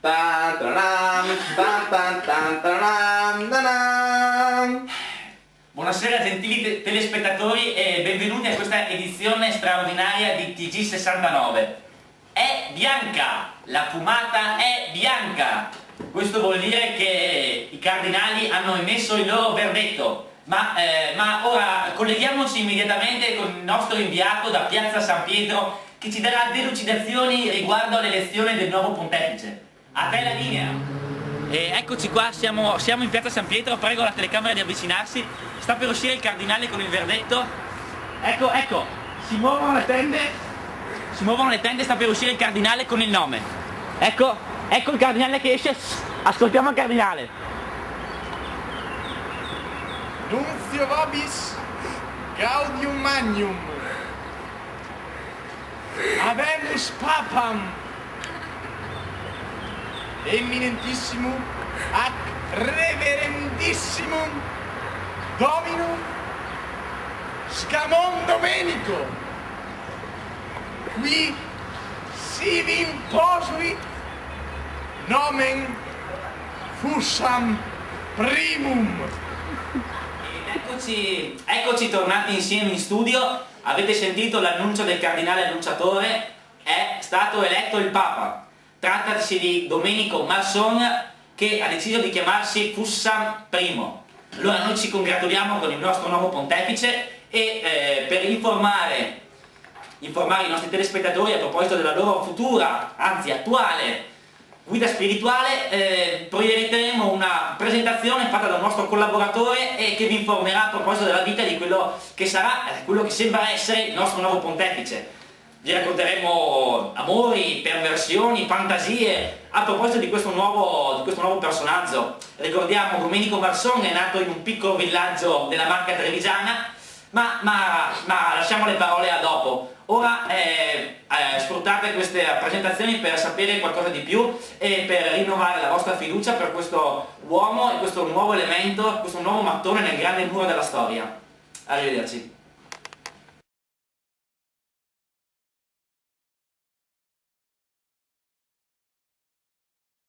Tan, taranam, tan, tan, tan, taranam, tanan. Buonasera gentili telespettatori e benvenuti a questa edizione straordinaria di TG69. È bianca, la fumata è bianca. Questo vuol dire che i cardinali hanno emesso il loro verdetto. Ma ora colleghiamoci immediatamente con il nostro inviato da Piazza San Pietro che ci darà delucidazioni riguardo all'elezione del nuovo pontefice. A te la linea! Eccoci qua, siamo in Piazza San Pietro, prego la telecamera di avvicinarsi. Sta per uscire il cardinale con il verdetto. Ecco, si muovono le tende, sta per uscire il cardinale con il nome. Ecco il cardinale che esce, ascoltiamo il cardinale. Nunzio vobis Gaudium Magnum Habemus Papam Eminentissimum ac Reverendissimum Dominum Scamon Domenico qui sivi imposuit nomen Fussam Primum. Eccoci tornati insieme in studio. Avete sentito l'annuncio del cardinale annunciatore, è stato eletto il Papa. Trattasi di Domenico Marson che ha deciso di chiamarsi Fussam I. Allora noi ci congratuliamo con il nostro nuovo pontefice e per informare i nostri telespettatori a proposito della loro futura, anzi attuale guida spirituale, proietteremo una presentazione fatta da un nostro collaboratore e che vi informerà a proposito della vita di quello che sarà, quello che sembra essere il nostro nuovo pontefice. Vi racconteremo amori, perversioni, fantasie a proposito di questo nuovo personaggio. Ricordiamo, Domenico Marson è nato in un piccolo villaggio della Marca Trevigiana, ma lasciamo le parole a dopo. Ora sfruttate queste presentazioni per sapere qualcosa di più e per rinnovare la vostra fiducia per questo uomo e questo nuovo elemento, questo nuovo mattone nel grande muro della storia. Arrivederci.